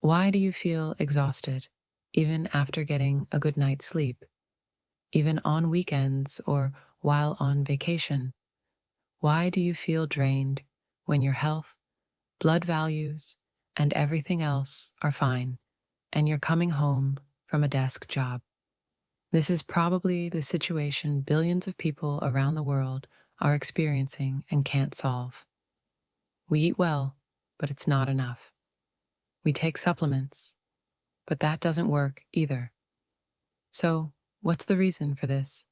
Why do you feel exhausted, even after getting a good night's sleep, even on weekends or while on vacation? Why do you feel drained when your health, blood values, and everything else are fine, and you're coming home from a desk job? This is probably the situation billions of people around the world are experiencing and can't solve. We eat well, but it's not enough. We take supplements, but that doesn't work either. So, what's the reason for this?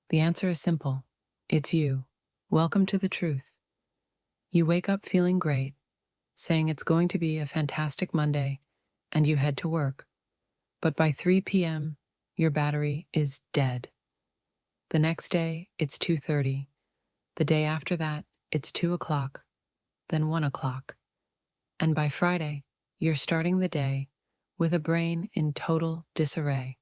The answer is simple. It's you. Welcome to the truth. You wake up feeling great, saying it's going to be a fantastic Monday, and you head to work. But by 3 p.m., your battery is dead. The next day, it's 2:30. The day after that, it's 2 o'clock, then 1 o'clock. And by Friday, you're starting the day with a brain in total disarray.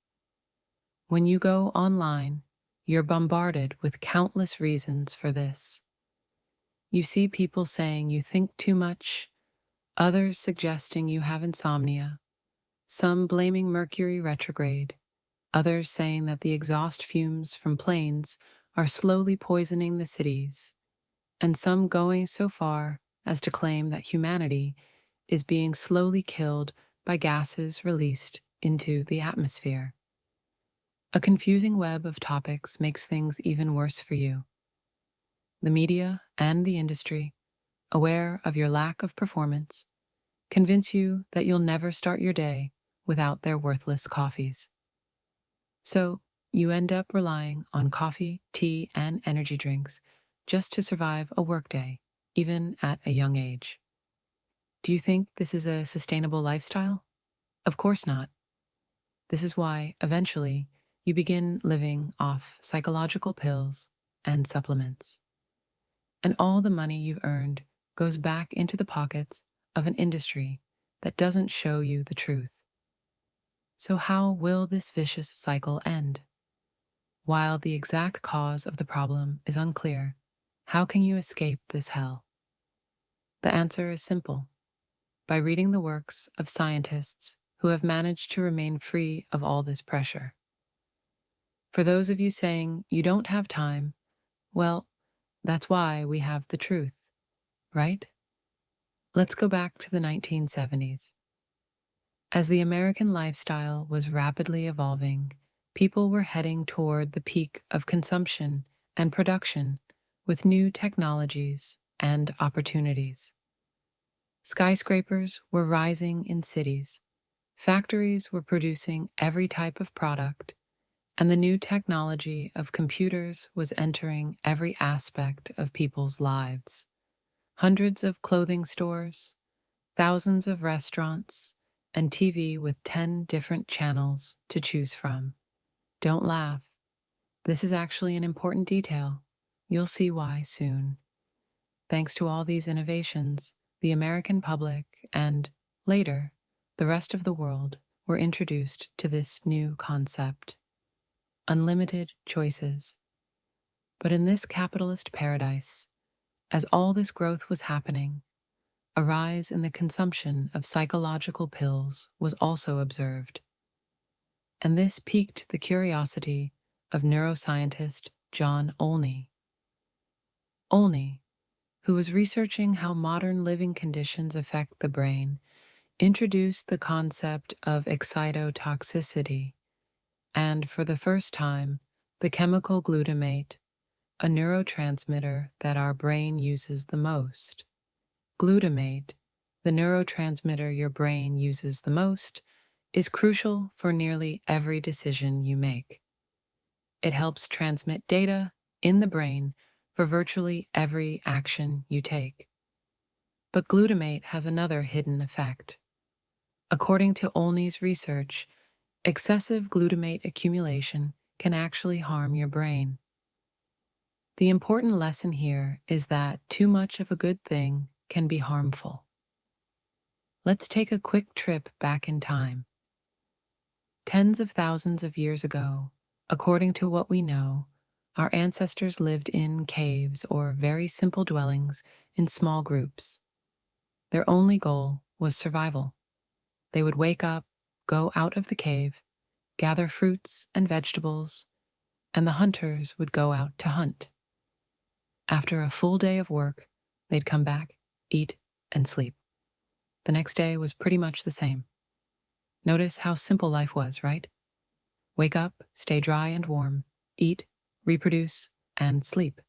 When you go online, you're bombarded with countless reasons for this. You see people saying you think too much, others suggesting you have insomnia, some blaming Mercury retrograde, others saying that the exhaust fumes from planes are slowly poisoning the cities, and some going so far as to claim that humanity is being slowly killed by gases released into the atmosphere. A confusing web of topics makes things even worse for you. The media and the industry, aware of your lack of performance, convince you that you'll never start your day without their worthless coffees. So, you end up relying on coffee, tea, and energy drinks just to survive a workday, even at a young age. Do you think this is a sustainable lifestyle? Of course not. This is why, eventually, you begin living off psychological pills and supplements. And all the money you've earned goes back into the pockets of an industry that doesn't show you the truth. So how will this vicious cycle end? While the exact cause of the problem is unclear, how can you escape this hell? The answer is simple: by reading the works of scientists who have managed to remain free of all this pressure. For those of you saying you don't have time, well, that's why we have the truth, right? Let's go back to the 1970s. As the American lifestyle was rapidly evolving, people were heading toward the peak of consumption and production with new technologies and opportunities. Skyscrapers were rising in cities, factories were producing every type of product, and the new technology of computers was entering every aspect of people's lives. Hundreds of clothing stores, thousands of restaurants, and TV with 10 different channels to choose from. Don't laugh. This is actually an important detail. You'll see why soon. Thanks to all these innovations, the American public and, later, the rest of the world were introduced to this new concept: unlimited choices. But in this capitalist paradise, as all this growth was happening, a rise in the consumption of psychological pills was also observed. And this piqued the curiosity of neuroscientist John Olney. Olney, who was researching how modern living conditions affect the brain, introduced the concept of excitotoxicity, and for the first time, the chemical glutamate, a neurotransmitter that our brain uses the most. Glutamate, the neurotransmitter your brain uses the most, is crucial for nearly every decision you make. It helps transmit data in the brain for virtually every action you take. But glutamate has another hidden effect. According to Olney's research, excessive glutamate accumulation can actually harm your brain. The important lesson here is that too much of a good thing can be harmful. Let's take a quick trip back in time. Tens of thousands of years ago, according to what we know, our ancestors lived in caves or very simple dwellings in small groups. Their only goal was survival. They would wake up, go out of the cave, gather fruits and vegetables, and the hunters would go out to hunt. After a full day of work, they'd come back, eat, and sleep. The next day was pretty much the same. Notice how simple life was, right? Wake up, stay dry and warm, eat, reproduce, and sleep.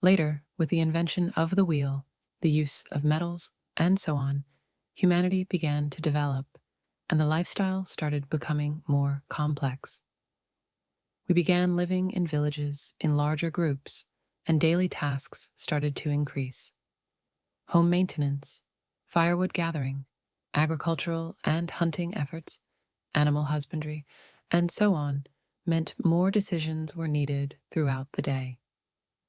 Later, with the invention of the wheel, the use of metals, and so on, humanity began to develop, and the lifestyle started becoming more complex. We began living in villages in larger groups, and daily tasks started to increase. Home maintenance, firewood gathering, agricultural and hunting efforts, animal husbandry, and so on meant more decisions were needed throughout the day.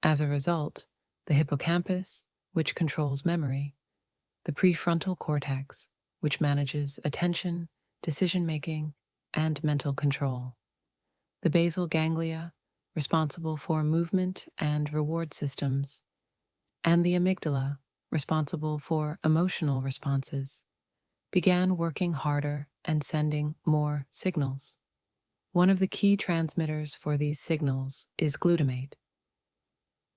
As a result, the hippocampus, which controls memory, the prefrontal cortex, which manages attention, decision-making, and mental control, the basal ganglia, responsible for movement and reward systems, and the amygdala, responsible for emotional responses, began working harder and sending more signals. One of the key transmitters for these signals is glutamate.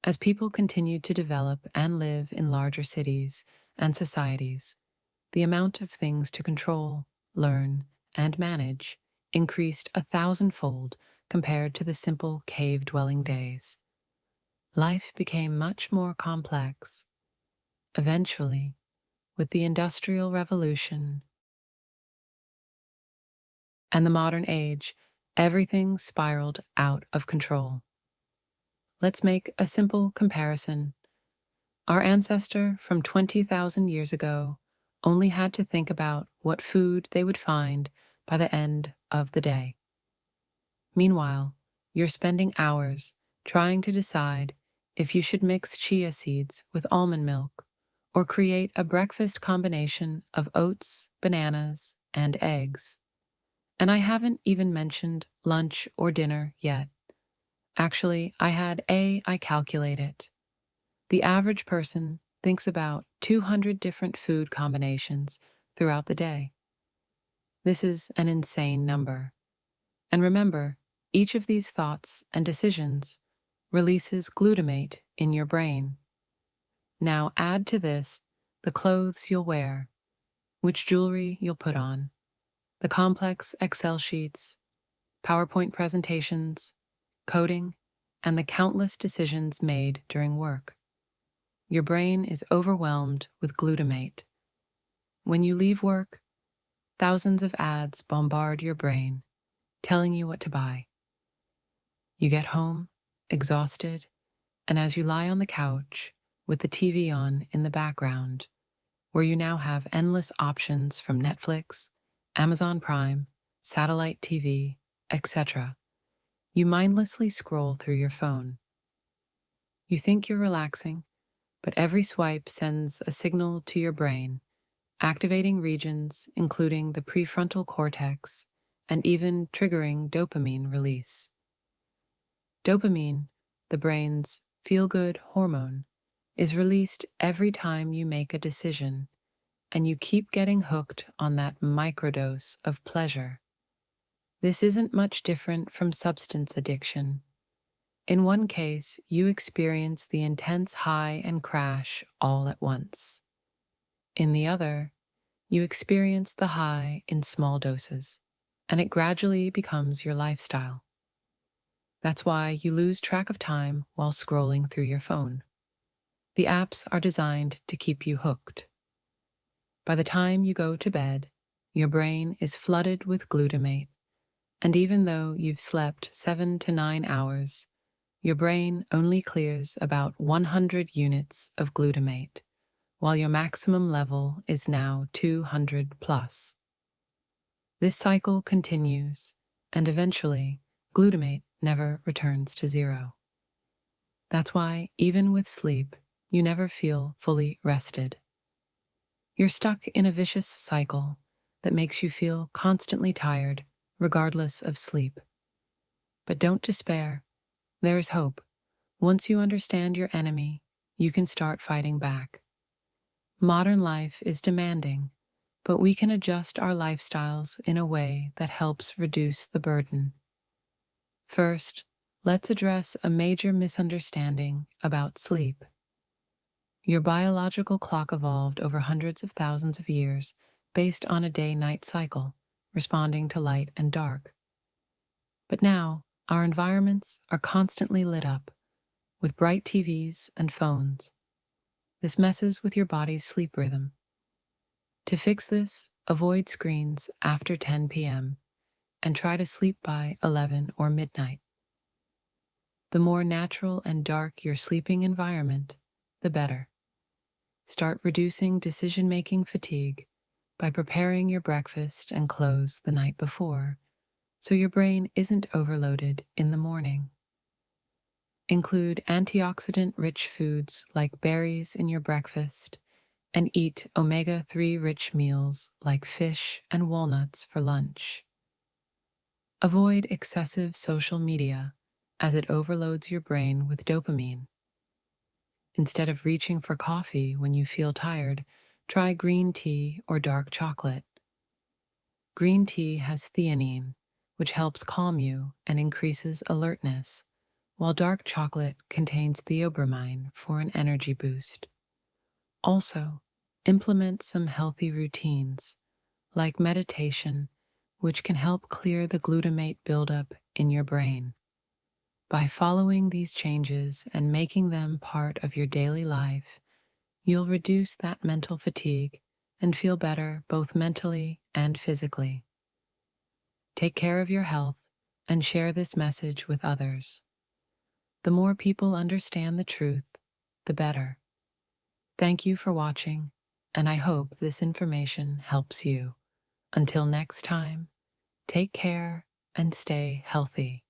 As people continued to develop and live in larger cities and societies, the amount of things to control, learn, and manage increased 1,000-fold compared to the simple cave-dwelling days. Life became much more complex. Eventually, with the Industrial Revolution and the modern age, everything spiraled out of control. Let's make a simple comparison. Our ancestor from 20,000 years ago only had to think about what food they would find by the end of the day. Meanwhile, you're spending hours trying to decide if you should mix chia seeds with almond milk or create a breakfast combination of oats, bananas, and eggs. And I haven't even mentioned lunch or dinner yet. Actually, I calculate it. The average person thinks about 200 different food combinations throughout the day. This is an insane number. And remember, each of these thoughts and decisions releases glutamate in your brain. Now add to this the clothes you'll wear, which jewelry you'll put on, the complex Excel sheets, PowerPoint presentations, coding, and the countless decisions made during work. Your brain is overwhelmed with glutamate. When you leave work, thousands of ads bombard your brain, telling you what to buy. You get home, exhausted, and as you lie on the couch with the TV on in the background, where you now have endless options from Netflix, Amazon Prime, satellite TV, etc., you mindlessly scroll through your phone. You think you're relaxing, but every swipe sends a signal to your brain, activating regions including the prefrontal cortex and even triggering dopamine release. Dopamine, the brain's feel-good hormone, is released every time you make a decision, and you keep getting hooked on that microdose of pleasure. This isn't much different from substance addiction. In one case, you experience the intense high and crash all at once. In the other, you experience the high in small doses, and it gradually becomes your lifestyle. That's why you lose track of time while scrolling through your phone. The apps are designed to keep you hooked. By the time you go to bed, your brain is flooded with glutamate, and even though you've slept 7 to 9 hours, your brain only clears about 100 units of glutamate, while your maximum level is now 200 plus. This cycle continues, and eventually, glutamate never returns to zero. That's why, even with sleep, you never feel fully rested. You're stuck in a vicious cycle that makes you feel constantly tired, regardless of sleep. But don't despair. There is hope. Once you understand your enemy, you can start fighting back. Modern life is demanding, but we can adjust our lifestyles in a way that helps reduce the burden. First, let's address a major misunderstanding about sleep. Your biological clock evolved over hundreds of thousands of years based on a day-night cycle, responding to light and dark. But now, our environments are constantly lit up with bright TVs and phones. This messes with your body's sleep rhythm. To fix this, avoid screens after 10 p.m. and try to sleep by 11 or midnight. The more natural and dark your sleeping environment, the better. Start reducing decision-making fatigue by preparing your breakfast and clothes the night before, so your brain isn't overloaded in the morning. Include antioxidant-rich foods like berries in your breakfast, and eat omega-3 rich meals like fish and walnuts for lunch. Avoid excessive social media as it overloads your brain with dopamine. Instead of reaching for coffee when you feel tired, try green tea or dark chocolate. Green tea has theanine, which helps calm you and increases alertness, while dark chocolate contains theobromine for an energy boost. Also, implement some healthy routines, like meditation, which can help clear the glutamate buildup in your brain. By following these changes and making them part of your daily life, you'll reduce that mental fatigue and feel better both mentally and physically. Take care of your health and share this message with others. The more people understand the truth, the better. Thank you for watching, and I hope this information helps you. Until next time, take care and stay healthy.